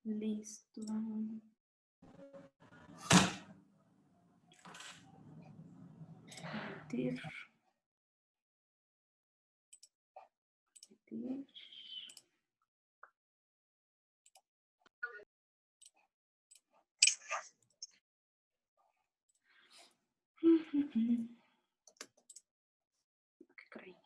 Listo. Repetir. ¿Qué caray?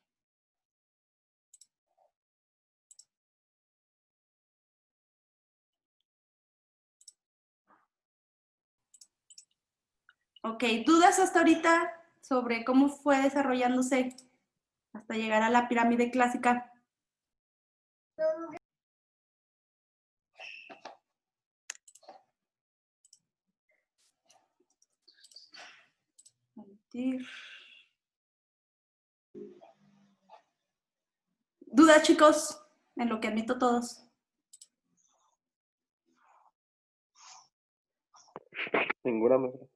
Ok, ¿dudas hasta ahorita sobre cómo fue desarrollándose hasta llegar a la pirámide clásica? ¿Dudas, chicos? En lo que admito todos. Ninguna, maestra.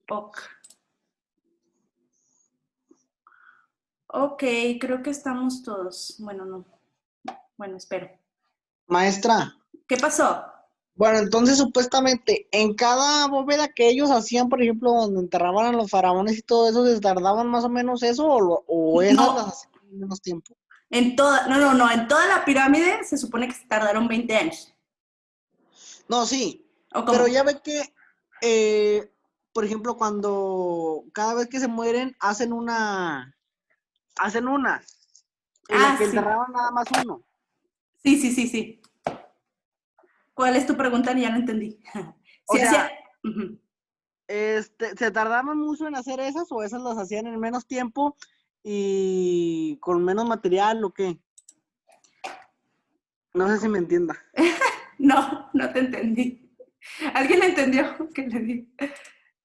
Ok. Ok, creo que estamos todos. Bueno, no. Bueno, espero. Maestra. ¿Qué pasó? Bueno, entonces supuestamente en cada bóveda que ellos hacían, por ejemplo, donde enterraban a los faraones y todo eso, ¿les tardaban más o menos eso o esas No. las hacían en menos tiempo? En toda, no, en toda la pirámide se supone que se tardaron 20 años. No, sí, ¿O cómo? pero ya ve que, por ejemplo, cuando cada vez que se mueren hacen una en la que sí. enterraban nada más uno. Sí. ¿Cuál es tu pregunta? Ya no entendí. O sea, ¿se tardaban mucho en hacer esas o esas las hacían en menos tiempo y con menos material o qué? No sé si me entienda. No te entendí. ¿Alguien entendió? ¿Qué le di?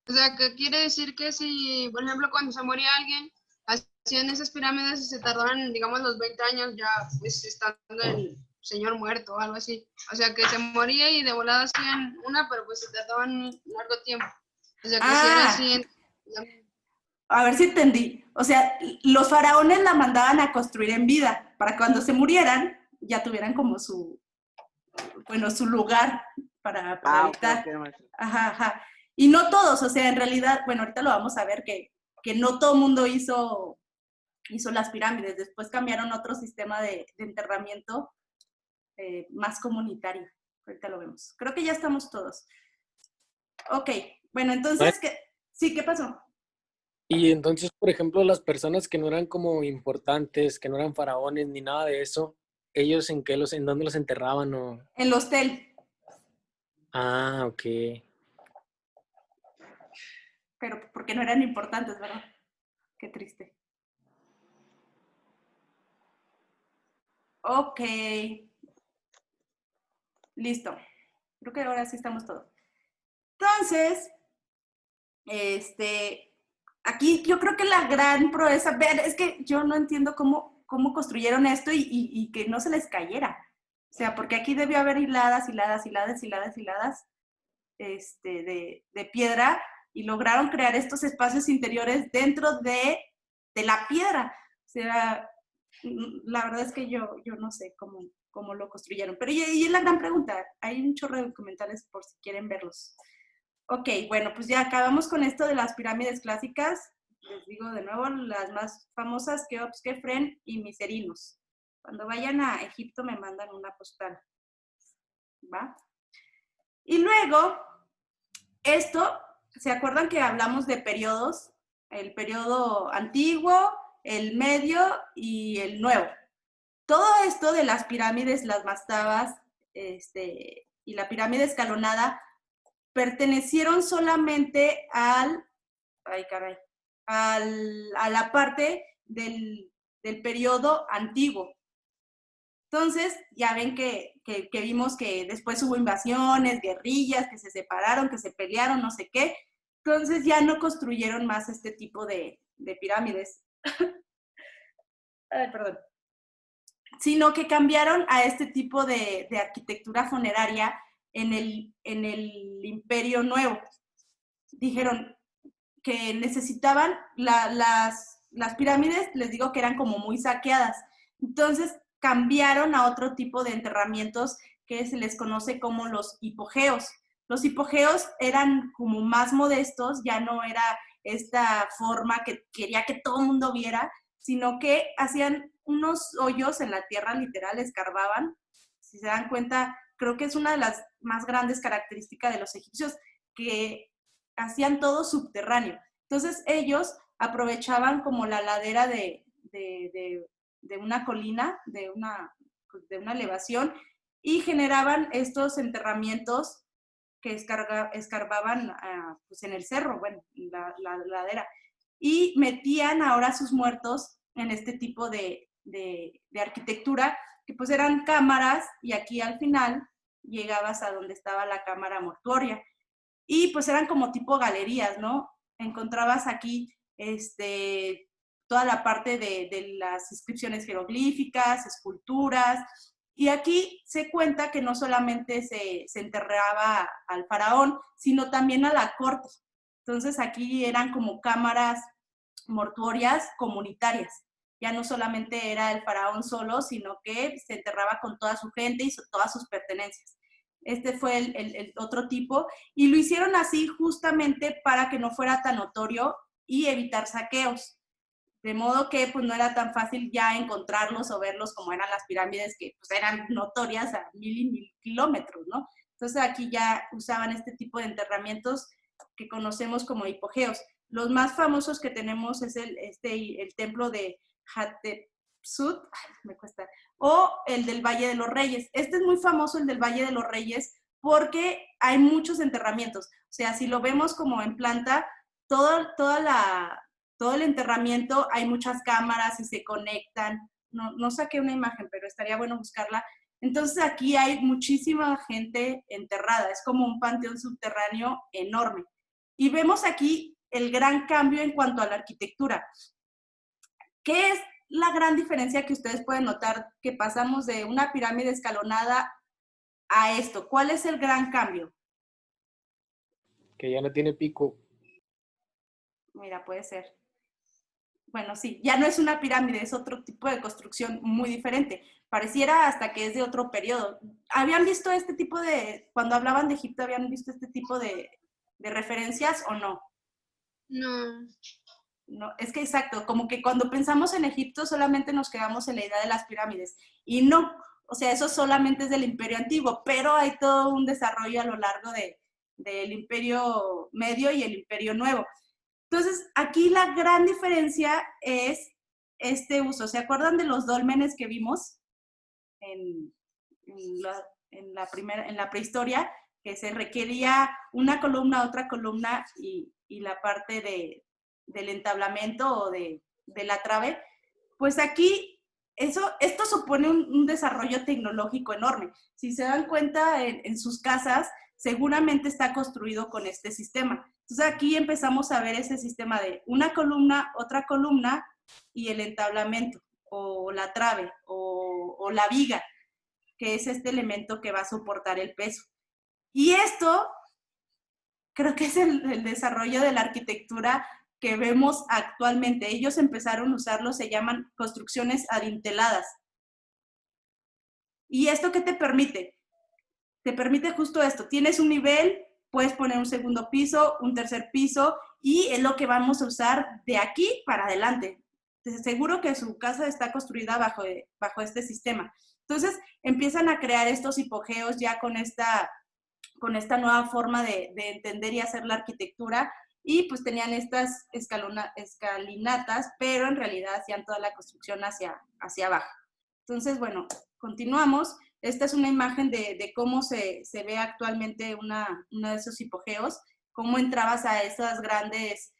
O sea, ¿qué quiere decir? Que si, por ejemplo, cuando se moría alguien, hacían esas pirámides y se tardaban, digamos, los 20 años ya, pues, estando el señor muerto o algo así. O sea, que se moría y de volada hacían una, pero pues se tardaban un largo tiempo. O sea, que si era así... A ver si entendí. O sea, los faraones la mandaban a construir en vida, para cuando se murieran, ya tuvieran como su lugar para habitar. Okay. Ajá. Y no todos, o sea, en realidad, bueno, ahorita lo vamos a ver, que no todo el mundo hizo las pirámides. Después cambiaron otro sistema de enterramiento más comunitario. Ahorita lo vemos. Creo que ya estamos todos. Ok, bueno, entonces, ¿qué pasó? Y entonces, por ejemplo, las personas que no eran como importantes, que no eran faraones ni nada de eso, ¿ellos en dónde los enterraban o...? En el hostel. Ah, ok. Pero porque no eran importantes, ¿verdad? Qué triste. Ok. Listo. Creo que ahora sí estamos todos. Entonces, aquí yo creo que la gran proeza, vean, es que yo no entiendo cómo construyeron esto y que no se les cayera. O sea, porque aquí debió haber hiladas de piedra y lograron crear estos espacios interiores dentro de la piedra. O sea, la verdad es que yo no sé cómo lo construyeron. Pero y es la gran pregunta. Hay un chorro de documentales por si quieren verlos. Ok, bueno, pues ya acabamos con esto de las pirámides clásicas. Les digo de nuevo, las más famosas, Keops, Kefren y Miserinos. Cuando vayan a Egipto me mandan una postal. ¿Va? Y luego, esto, ¿se acuerdan que hablamos de periodos? El periodo antiguo, el medio y el nuevo. Todo esto de las pirámides, las mastabas y la pirámide escalonada pertenecieron solamente a la parte del periodo antiguo. Entonces, ya ven que vimos que después hubo invasiones, guerrillas, que se separaron, que se pelearon, no sé qué. Entonces ya no construyeron más este tipo de pirámides. Ay, perdón. Sino que cambiaron a este tipo de arquitectura funeraria en el Imperio Nuevo. Dijeron que necesitaban las pirámides, les digo que eran como muy saqueadas. Entonces cambiaron a otro tipo de enterramientos que se les conoce como los hipogeos. Los hipogeos eran como más modestos, ya no era esta forma que quería que todo el mundo viera, sino que hacían unos hoyos en la tierra, literal, escarbaban. Si se dan cuenta, creo que es una de las más grandes características de los egipcios, que hacían todo subterráneo. Entonces ellos aprovechaban como la ladera de una colina, de una elevación, y generaban estos enterramientos que escarbaban pues en el cerro, bueno, la ladera, y metían ahora sus muertos en este tipo de arquitectura, que pues eran cámaras, y aquí al final llegabas a donde estaba la cámara mortuoria, y pues eran como tipo galerías, ¿no? Encontrabas aquí toda la parte de las inscripciones jeroglíficas, esculturas, y aquí se cuenta que no solamente se enterraba al faraón, sino también a la corte. Entonces aquí eran como cámaras mortuorias comunitarias. Ya no solamente era el faraón solo, sino que se enterraba con toda su gente y todas sus pertenencias. Este fue el otro tipo, y lo hicieron así justamente para que no fuera tan notorio y evitar saqueos. De modo que pues no era tan fácil ya encontrarlos o verlos como eran las pirámides, que pues eran notorias a 1000 y 1000 kilómetros, ¿no? Entonces aquí ya usaban este tipo de enterramientos que conocemos como hipogeos. Los más famosos que tenemos es el templo de Hatshepsut, me cuesta, o el del Valle de los Reyes. Este es muy famoso, el del Valle de los Reyes, porque hay muchos enterramientos. O sea, si lo vemos como en planta, todo el enterramiento, hay muchas cámaras y se conectan. No saqué una imagen, pero estaría bueno buscarla. Entonces aquí hay muchísima gente enterrada, es como un panteón subterráneo enorme. Y vemos aquí el gran cambio en cuanto a la arquitectura. ¿Qué es la gran diferencia que ustedes pueden notar que pasamos de una pirámide escalonada a esto? ¿Cuál es el gran cambio? Que ya no tiene pico. Mira, puede ser. Bueno, sí, ya no es una pirámide, es otro tipo de construcción muy diferente. Pareciera hasta que es de otro periodo. ¿Habían visto este tipo cuando hablaban de Egipto, habían visto este tipo de referencias o no? No. No, es que exacto, como que cuando pensamos en Egipto solamente nos quedamos en la idea de las pirámides. Y no, o sea, eso solamente es del Imperio Antiguo, pero hay todo un desarrollo a lo largo del Imperio Medio y el Imperio Nuevo. Entonces, aquí la gran diferencia es este uso. ¿Se acuerdan de los dólmenes que vimos en la prehistoria? Que se requería una columna, otra columna y la parte del entablamento o de la trave. Pues aquí, esto supone un desarrollo tecnológico enorme. Si se dan cuenta en sus casas, seguramente está construido con este sistema. Entonces aquí empezamos a ver ese sistema de una columna, otra columna y el entablamento o la trave o la viga, que es este elemento que va a soportar el peso. Y esto creo que es el desarrollo de la arquitectura que vemos actualmente. Ellos empezaron a usarlo, se llaman construcciones adinteladas. ¿Y esto qué te permite? Te permite justo esto. Tienes un nivel, puedes poner un segundo piso, un tercer piso, y es lo que vamos a usar de aquí para adelante. Seguro que su casa está construida bajo este sistema. Entonces, empiezan a crear estos hipogeos ya con esta nueva forma de entender y hacer la arquitectura, y pues tenían estas escalinatas, pero en realidad hacían toda la construcción hacia abajo. Entonces, bueno, continuamos. Esta es una imagen de cómo se ve actualmente uno de esos hipogeos, cómo entrabas a esos grandes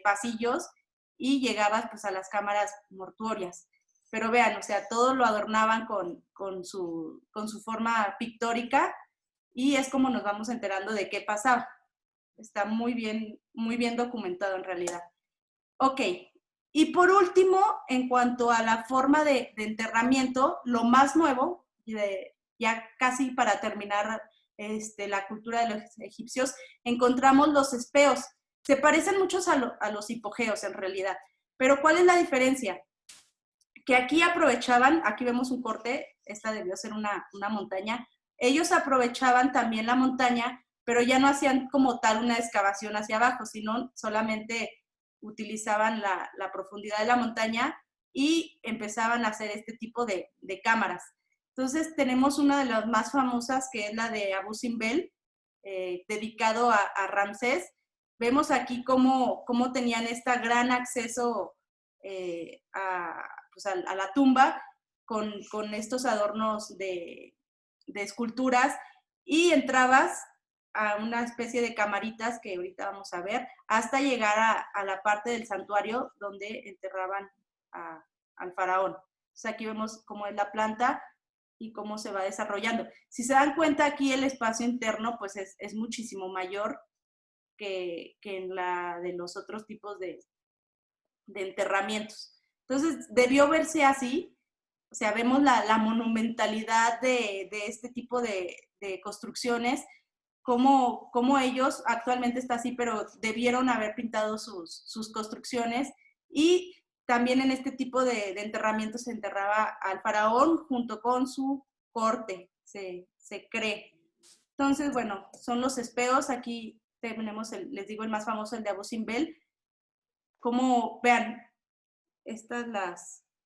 pasillos y llegabas pues a las cámaras mortuorias. Pero vean, o sea, todo lo adornaban con su forma pictórica, y es como nos vamos enterando de qué pasaba. Está muy bien documentado en realidad. Ok, y por último, en cuanto a la forma de enterramiento, lo más nuevo, ya casi para terminar la cultura de los egipcios, encontramos los espeos. Se parecen muchos a los hipogeos en realidad, pero ¿cuál es la diferencia? que aquí aprovechaban, aquí vemos un corte, esta debió ser una montaña, ellos aprovechaban también la montaña, pero ya no hacían como tal una excavación hacia abajo, sino solamente utilizaban la profundidad de la montaña y empezaban a hacer este tipo de cámaras. Entonces tenemos una de las más famosas, que es la de Abu Simbel, dedicado a Ramsés. Vemos aquí cómo tenían este gran acceso pues a la tumba con estos adornos de esculturas, y entrabas a una especie de camaritas que ahorita vamos a ver, hasta llegar a la parte del santuario donde enterraban al faraón. Entonces aquí vemos cómo es la planta y cómo se va desarrollando. Si se dan cuenta, aquí el espacio interno pues es muchísimo mayor que en la de los otros tipos de enterramientos. Entonces debió verse así. O sea, vemos la monumentalidad de este tipo de construcciones, como ellos, actualmente está así, pero debieron haber pintado sus construcciones. Y también en este tipo de enterramientos se enterraba al faraón junto con su corte, se cree. Entonces, bueno, son los espeos. Aquí tenemos, les digo, el más famoso, el de Abu Simbel. Como, vean, estas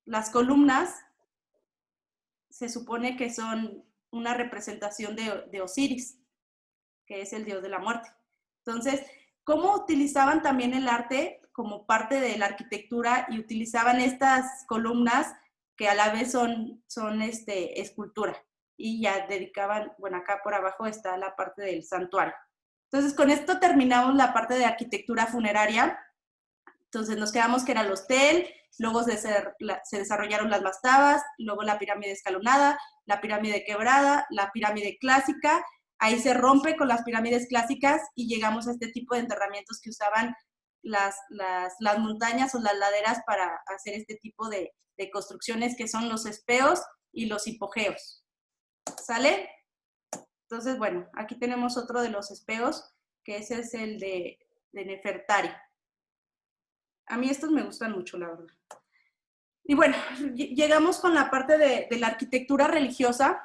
las columnas se supone que son una representación de Osiris, que es el dios de la muerte. Entonces, ¿cómo utilizaban también el arte como parte de la arquitectura? Y utilizaban estas columnas que a la vez son escultura. Y ya dedicaban, bueno, acá por abajo está la parte del santuario. Entonces, con esto terminamos la parte de arquitectura funeraria. Entonces, nos quedamos que eran los tel, luego se desarrollaron las mastabas, luego la pirámide escalonada, la pirámide quebrada, la pirámide clásica. Ahí se rompe con las pirámides clásicas y llegamos a este tipo de enterramientos que usaban las montañas o las laderas para hacer este tipo de construcciones, que son los espeos y los hipogeos. ¿Sale? Entonces, bueno, aquí tenemos otro de los espeos, que ese es el de Nefertari. A mí estos me gustan mucho, la verdad. Y bueno, llegamos con la parte de la arquitectura religiosa,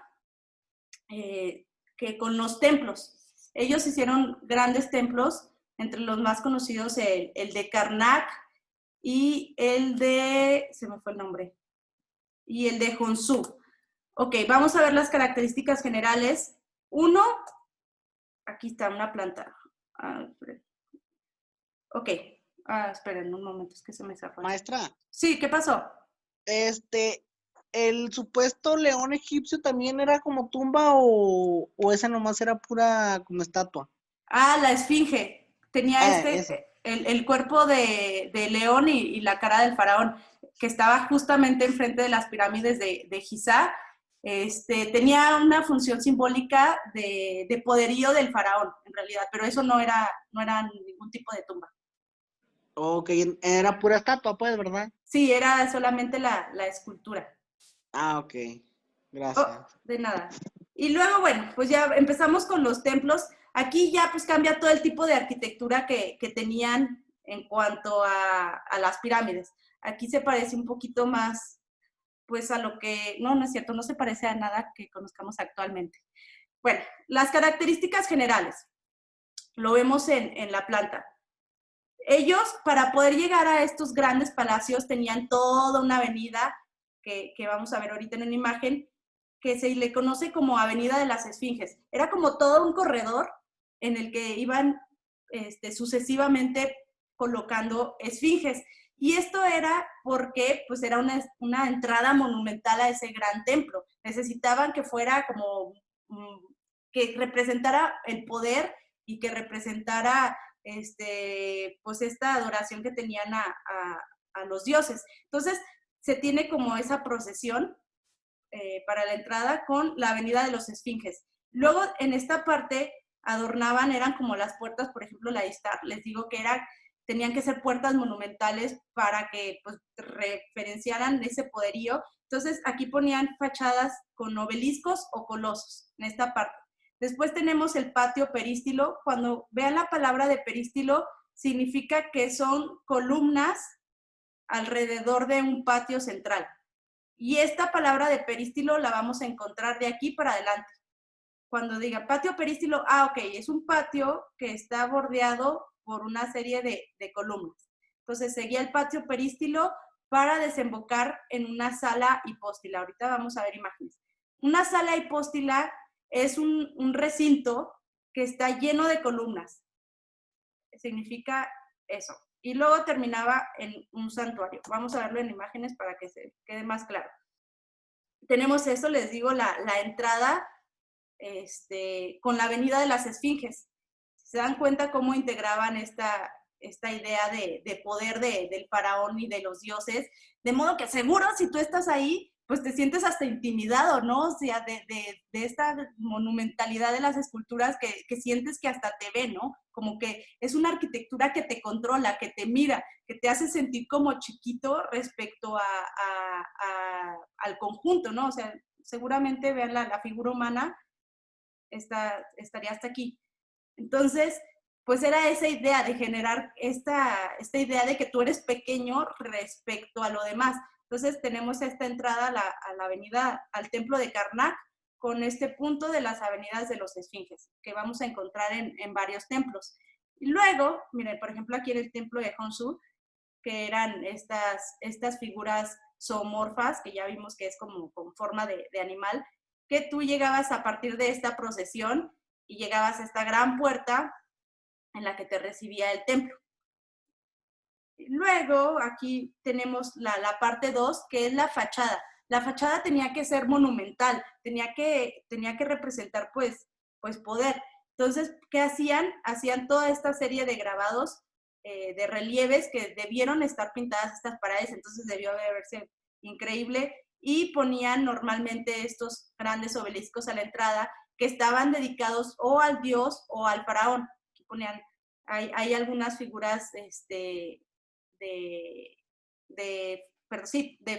que con los templos. Ellos hicieron grandes templos, entre los más conocidos el de Karnak y el de, se me fue el nombre, y el de Honsu. Ok, vamos a ver las características generales. Uno, aquí está una planta. Ok, esperen un momento, es que se me zafó. Maestra, Sí, ¿qué pasó? ¿el supuesto león egipcio también era como tumba o esa nomás era pura como estatua? La esfinge. Tenía Eso. el cuerpo de león y la cara del faraón, que estaba justamente enfrente de las pirámides de Giza. Tenía una función simbólica de poderío del faraón, en realidad, pero eso no era ningún tipo de tumba. Ok, era pura estatua, pues, ¿verdad? Sí, era solamente la escultura. Ok, gracias. De nada. Y luego, bueno, pues ya empezamos con los templos. Aquí ya pues cambia todo el tipo de arquitectura que tenían en cuanto a las pirámides. Aquí se parece un poquito más pues a lo que, no es cierto, no se parece a nada que conozcamos actualmente. Bueno, las características generales, lo vemos en la planta. Ellos, para poder llegar a estos grandes palacios, tenían toda una avenida que vamos a ver ahorita en una imagen, que se le conoce como Avenida de las Esfinges. Era como todo un corredor en el que iban sucesivamente colocando esfinges. Y esto era porque pues, era una entrada monumental a ese gran templo. Necesitaban que fuera como, que representara el poder y que representara pues esta adoración que tenían a los dioses. Entonces, se tiene como esa procesión para la entrada con la Avenida de los Esfinges. Luego, en esta parte, adornaban, eran como las puertas, por ejemplo, la Istar, les digo que tenían que ser puertas monumentales para que pues, referenciaran ese poderío. Entonces, aquí ponían fachadas con obeliscos o colosos, en esta parte. Después tenemos el patio perístilo. Cuando vean la palabra de perístilo, significa que son columnas alrededor de un patio central. Y esta palabra de perístilo la vamos a encontrar de aquí para adelante. Cuando diga patio perístilo, ok, es un patio que está bordeado por una serie de columnas. Entonces seguía el patio perístilo para desembocar en una sala hipóstila. Ahorita vamos a ver imágenes. Una sala hipóstila es un recinto que está lleno de columnas. Significa eso. Y luego terminaba en un santuario. Vamos a verlo en imágenes para que se quede más claro. Tenemos eso, les digo, la entrada con la avenida de las Esfinges. ¿Se dan cuenta cómo integraban esta idea de poder del faraón y de los dioses? De modo que seguro si tú estás ahí, pues te sientes hasta intimidado, ¿no? O sea, de esta monumentalidad de las esculturas que sientes que hasta te ve, ¿no? Como que es una arquitectura que te controla, que te mira, que te hace sentir como chiquito respecto al conjunto, ¿no? O sea, seguramente vean la figura humana, estaría hasta aquí. Entonces, pues era esa idea de generar esta idea de que tú eres pequeño respecto a lo demás. Entonces tenemos esta entrada a la avenida, al templo de Karnak, con este punto de las avenidas de los Esfinges, que vamos a encontrar en varios templos. Y luego, miren, por ejemplo, aquí en el templo de Honsu, que eran estas figuras zoomorfas, que ya vimos que es como con forma de animal, que tú llegabas a partir de esta procesión y llegabas a esta gran puerta en la que te recibía el templo. Luego, aquí tenemos la parte 2, que es la fachada. La fachada tenía que ser monumental, tenía que representar, pues poder. Entonces, ¿qué hacían? Hacían toda esta serie de grabados, de relieves que debieron estar pintadas estas paredes, entonces debió de verse increíble, y ponían normalmente estos grandes obeliscos a la entrada que estaban dedicados o al dios o al faraón. Aquí ponían, hay algunas figuras de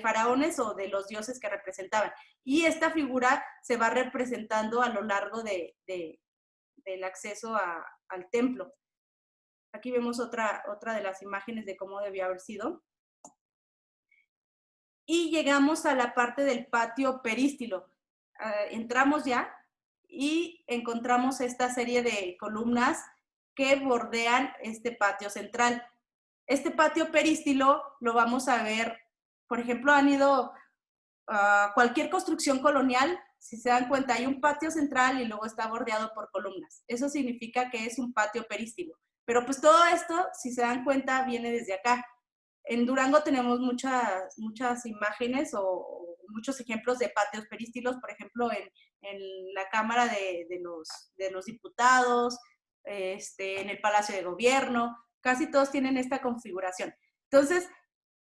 faraones o de los dioses que representaban. Y esta figura se va representando a lo largo del acceso al templo. Aquí vemos otra de las imágenes de cómo debió haber sido. Y llegamos a la parte del patio perístilo. Entramos ya y encontramos esta serie de columnas que bordean este patio central. Este patio perístilo lo vamos a ver, por ejemplo, han ido a cualquier construcción colonial, si se dan cuenta, hay un patio central y luego está bordeado por columnas. Eso significa que es un patio perístilo. Pero pues todo esto, si se dan cuenta, viene desde acá. En Durango tenemos muchas imágenes o muchos ejemplos de patios perístilos, por ejemplo, en la Cámara de los Diputados, en el Palacio de Gobierno, casi todos tienen esta configuración. Entonces,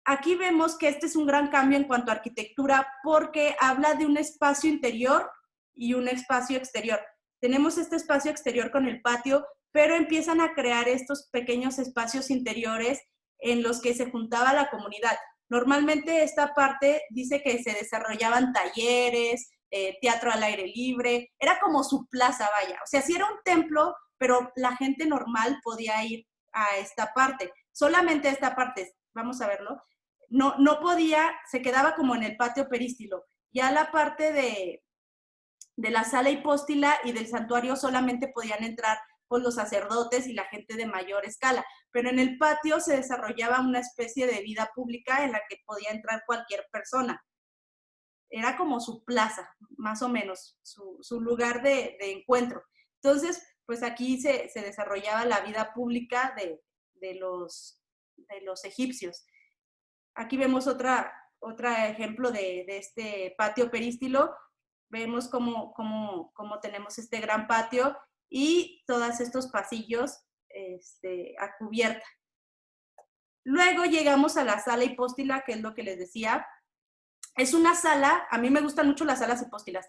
aquí vemos que este es un gran cambio en cuanto a arquitectura porque habla de un espacio interior y un espacio exterior. Tenemos este espacio exterior con el patio, pero empiezan a crear estos pequeños espacios interiores en los que se juntaba la comunidad. Normalmente esta parte dice que se desarrollaban talleres, teatro al aire libre, era como su plaza, vaya. O sea, sí era un templo, pero la gente normal podía ir a esta parte. Solamente esta parte, vamos a verlo, no podía, se quedaba como en el patio perístilo. Ya la parte de la sala hipóstila y del santuario solamente podían entrar pues, los sacerdotes y la gente de mayor escala, pero en el patio se desarrollaba una especie de vida pública en la que podía entrar cualquier persona. Era como su plaza, más o menos, su lugar de encuentro. Entonces, pues aquí se desarrollaba la vida pública de los egipcios. Aquí vemos otro ejemplo de este patio perístilo. Vemos cómo tenemos este gran patio y todos estos pasillos a cubierta. Luego llegamos a la sala hipóstila, que es lo que les decía. Es una sala, a mí me gustan mucho las salas hipóstilas.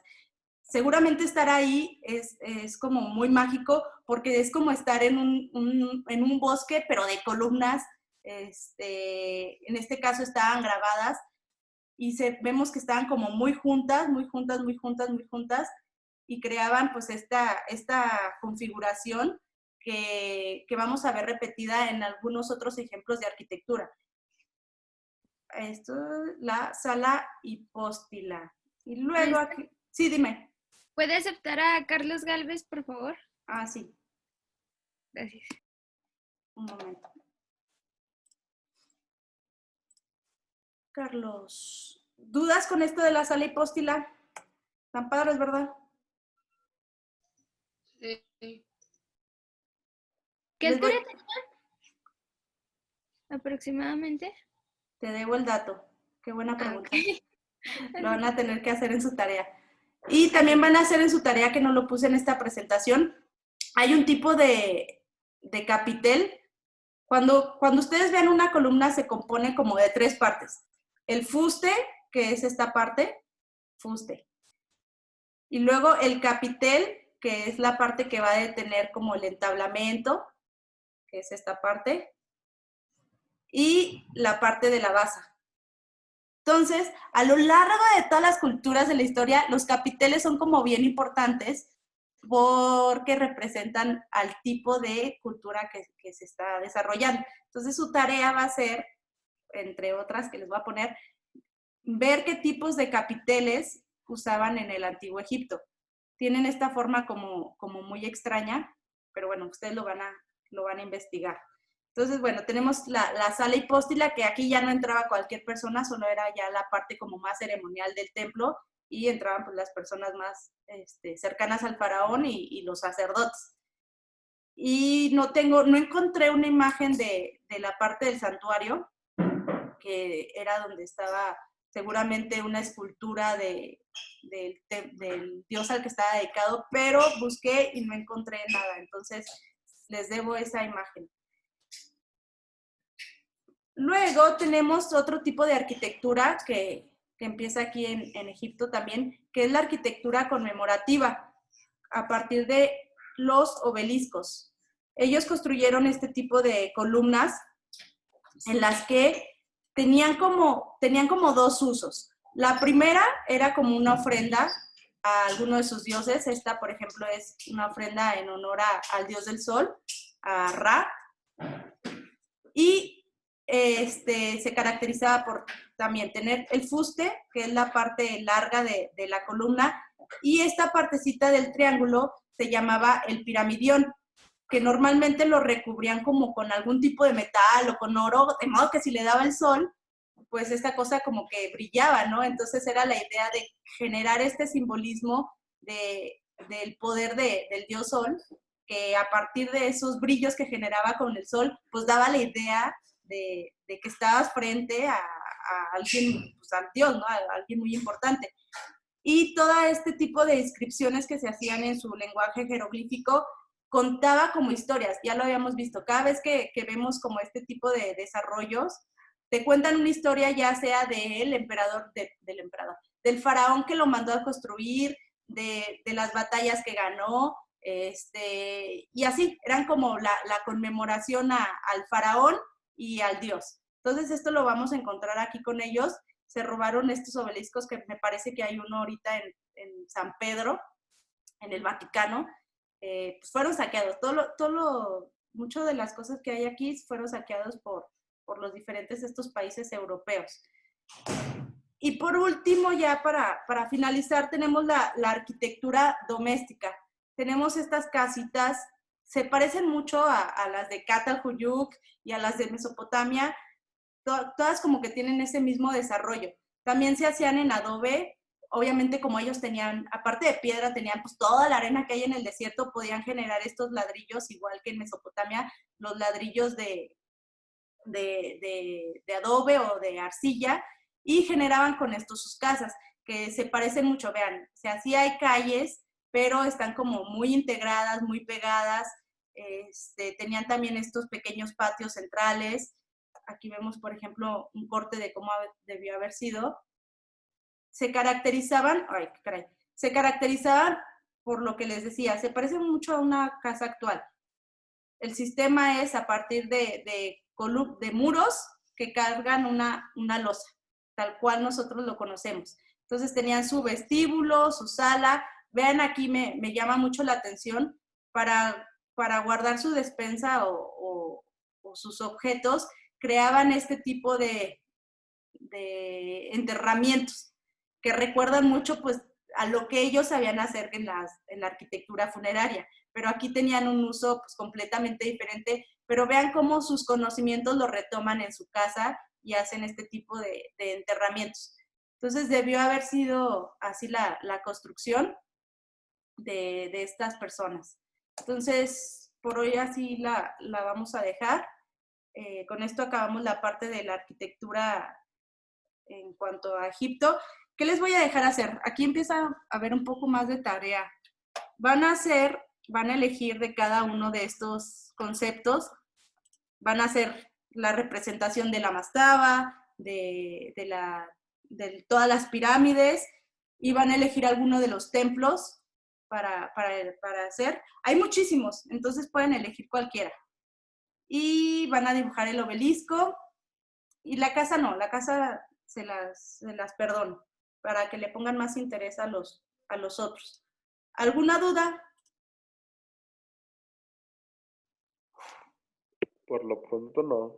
Seguramente estar ahí es como muy mágico porque es como estar en un bosque, pero de columnas. En este caso estaban grabadas y vemos que estaban como muy juntas, y creaban pues esta configuración que vamos a ver repetida en algunos otros ejemplos de arquitectura. esto, la sala hipóstila. Y luego aquí, sí, dime. ¿Puede aceptar a Carlos Galvez, por favor? Ah, sí, Gracias. un momento. Carlos, ¿dudas con esto de la sala hipóstila? Tan padres, ¿verdad? Sí. ¿Qué Les voy- altura tenía aproximadamente? Te debo el dato. Qué buena Ah, pregunta. ok. Lo van a tener que hacer en su tarea. Y también van a hacer en su tarea, que no lo puse en esta presentación, hay un tipo de capitel. Cuando ustedes vean una columna, se compone como de 3 partes. El fuste, que es esta parte, fuste. Y luego el capitel, que es la parte que va a detener como el entablamento, que es esta parte. Y la parte de la base. Entonces, a lo largo de todas las culturas de la historia, los capiteles son como bien importantes porque representan al tipo de cultura que se está desarrollando. Entonces, su tarea va a ser, entre otras que les voy a poner, ver qué tipos de capiteles usaban en el Antiguo Egipto. Tienen esta forma como muy extraña, pero bueno, ustedes lo van a investigar. Entonces, bueno, tenemos la sala hipóstila, que aquí ya no entraba cualquier persona, solo era ya la parte como más ceremonial del templo, y entraban pues las personas más cercanas al faraón y los sacerdotes. Y no encontré una imagen de la parte del santuario, que era donde estaba seguramente una escultura del dios al que estaba dedicado, pero busqué y no encontré nada, entonces les debo esa imagen. Luego tenemos otro tipo de arquitectura que empieza aquí en Egipto también, que es la arquitectura conmemorativa, a partir de los obeliscos. Ellos construyeron este tipo de columnas en las que tenían como 2 usos. La primera era como una ofrenda a alguno de sus dioses. Esta, por ejemplo, es una ofrenda en honor al dios del sol, a Ra. Y se caracterizaba por también tener el fuste, que es la parte larga de la columna, y esta partecita del triángulo se llamaba el piramidión, que normalmente lo recubrían como con algún tipo de metal o con oro, de modo que si le daba el sol, pues esta cosa como que brillaba, ¿no? Entonces era la idea de generar este simbolismo del poder del dios sol, que a partir de esos brillos que generaba con el sol, pues daba la idea de que estabas frente a alguien, pues al dios, ¿no? A alguien muy importante. Y todo este tipo de inscripciones que se hacían en su lenguaje jeroglífico contaba como historias, ya lo habíamos visto. Cada vez que vemos como este tipo de desarrollos, te cuentan una historia, ya sea del emperador, del faraón que lo mandó a construir, de las batallas que ganó, y así, eran como la conmemoración al faraón y al dios. Entonces esto lo vamos a encontrar aquí con ellos. Se robaron estos obeliscos, que me parece que hay uno ahorita en San Pedro, en el Vaticano, pues fueron saqueados. Mucho de las cosas que hay aquí fueron saqueados por los diferentes estos países europeos. Y por último, ya para finalizar, tenemos la arquitectura doméstica. Tenemos estas casitas, se parecen mucho a las de Catalhuyuk y a las de Mesopotamia, todas como que tienen ese mismo desarrollo. También se hacían en adobe, obviamente como ellos tenían, aparte de piedra, tenían pues toda la arena que hay en el desierto, podían generar estos ladrillos, igual que en Mesopotamia, los ladrillos de adobe o de arcilla, y generaban con esto sus casas, que se parecen mucho. Vean, así hay calles, pero están como muy integradas, muy pegadas. Tenían también estos pequeños patios centrales. Aquí vemos, por ejemplo, un corte de cómo debió haber sido. Se caracterizaban por lo que les decía, se parece mucho a una casa actual. El sistema es a partir de muros que cargan una losa, tal cual nosotros lo conocemos. Entonces tenían su vestíbulo, su sala. Vean aquí, me llama mucho la atención, para guardar su despensa o sus objetos, creaban este tipo de de enterramientos, que recuerdan mucho pues a lo que ellos sabían hacer en la arquitectura funeraria, pero aquí tenían un uso pues completamente diferente, pero vean cómo sus conocimientos los retoman en su casa y hacen este tipo de enterramientos. Entonces debió haber sido así la construcción de estas personas. Entonces, por hoy así la vamos a dejar. Con esto acabamos la parte de la arquitectura en cuanto a Egipto. ¿Qué les voy a dejar hacer? Aquí empieza a haber un poco más de tarea. Van a elegir de cada uno de estos conceptos, van a hacer la representación de la mastaba, de todas las pirámides, y van a elegir alguno de los templos para hacer. Hay muchísimos, entonces pueden elegir cualquiera. Y van a dibujar el obelisco, y la casa no, la casa se las perdono, para que le pongan más interés a los otros. ¿Alguna duda? Por lo pronto no.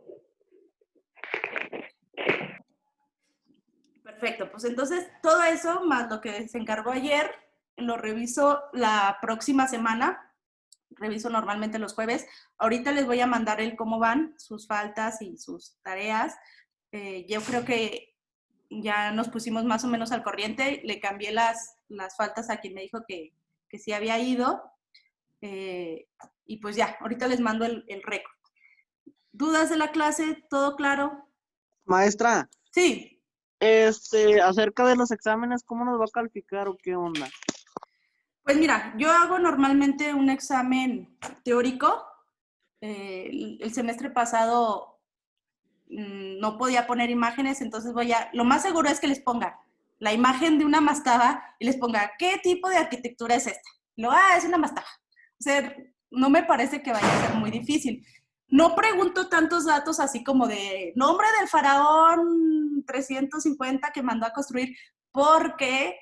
Perfecto, pues entonces todo eso, más lo que se encargó ayer, lo reviso la próxima semana. Reviso normalmente los jueves. Ahorita les voy a mandar el cómo van, sus faltas y sus tareas. Yo creo que ya nos pusimos más o menos al corriente. Le cambié las faltas a quien me dijo que sí había ido. Y pues ya, ahorita les mando el récord. ¿Dudas de la clase? ¿Todo claro? Maestra, Sí. acerca de los exámenes, ¿cómo nos va a calificar o qué onda? Pues mira, yo hago normalmente un examen teórico. El semestre pasado no podía poner imágenes, entonces lo más seguro es que les ponga la imagen de una mastaba y les ponga, ¿qué tipo de arquitectura es esta? Es una mastaba. O sea, no me parece que vaya a ser muy difícil. No pregunto tantos datos así como de nombre del faraón 350 que mandó a construir, porque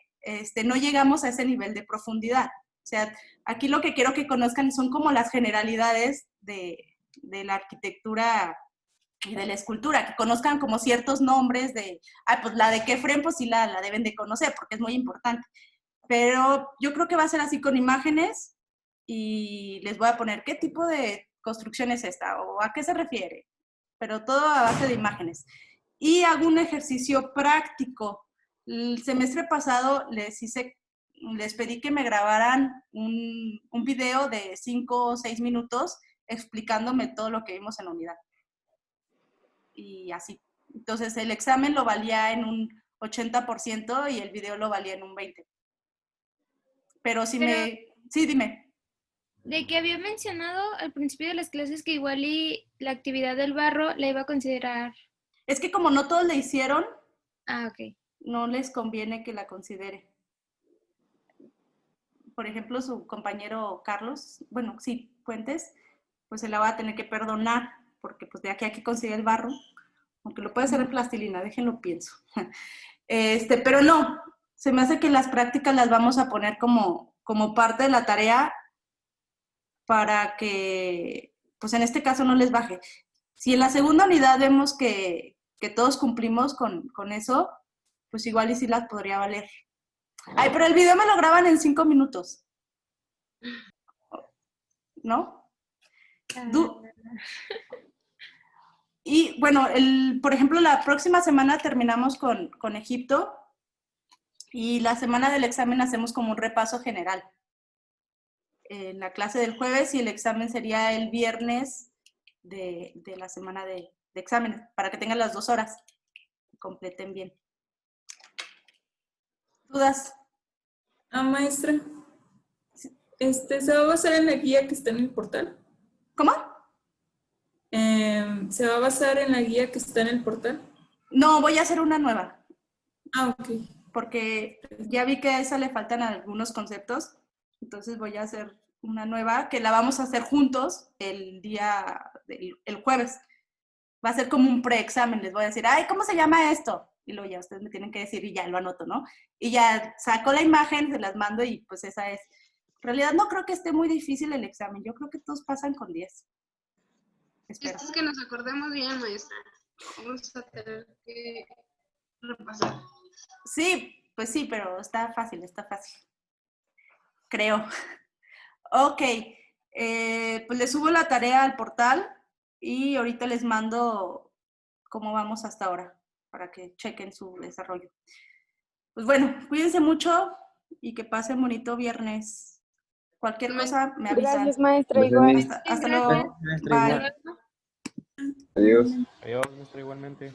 no llegamos a ese nivel de profundidad. O sea, aquí lo que quiero que conozcan son como las generalidades de la arquitectura y de la escultura, que conozcan como ciertos nombres pues la de Kefren, pues sí la deben de conocer, porque es muy importante. Pero yo creo que va a ser así con imágenes, y les voy a poner qué tipo de construcción es esta, o a qué se refiere, pero todo a base de imágenes. Y hago un ejercicio práctico. El semestre pasado les pedí que me grabaran un video de 5 o 6 minutos explicándome todo lo que vimos en la unidad. Y así. Entonces el examen lo valía en un 80% y el video lo valía en un 20%. Pero sí, dime. De que había mencionado al principio de las clases que igual y la actividad del barro la iba a considerar. Es que como no todos le hicieron, Ok. no les conviene que la considere. Por ejemplo, su compañero Carlos, Fuentes, pues se la va a tener que perdonar, porque pues de aquí a que consigue el barro, aunque lo puede hacer en plastilina, déjenlo pienso. Pero no, se me hace que las prácticas las vamos a poner como parte de la tarea para que, pues en este caso no les baje. Si en la segunda unidad vemos que todos cumplimos con eso, pues igual y sí las podría valer. Ay, pero el video me lo graban en 5 minutos. ¿No? Y bueno, por ejemplo, la próxima semana terminamos con Egipto, y la semana del examen hacemos como un repaso general. En la clase del jueves, y el examen sería el viernes de la semana de exámenes, para que tengan las 2 horas y completen bien. ¿Dudas? Maestra, ¿se va a basar en la guía que está en el portal? ¿Cómo? ¿Se va a basar en la guía que está en el portal? No, voy a hacer una nueva. Ok. Porque ya vi que a esa le faltan algunos conceptos, entonces voy a hacer una nueva que la vamos a hacer juntos el jueves. Va a ser como un preexamen, les voy a decir, ay, ¿cómo se llama esto? Y luego ya ustedes me tienen que decir y ya lo anoto, ¿no? Y ya saco la imagen, se las mando y pues esa es. En realidad no creo que esté muy difícil el examen, yo creo que todos pasan con 10. Espero. Es que nos acordemos bien, maestra. Vamos a tener que repasar. Sí, pues sí, pero está fácil, creo. Ok, pues les subo la tarea al portal y ahorita les mando cómo vamos hasta ahora para que chequen su desarrollo. Pues bueno, cuídense mucho y que pasen bonito viernes. Cualquier cosa me avisan. Gracias, maestra, Gracias, igual. Miss. Hasta Gracias. luego. Maestra, Bye. igual. Adiós. Adiós, maestra, igualmente.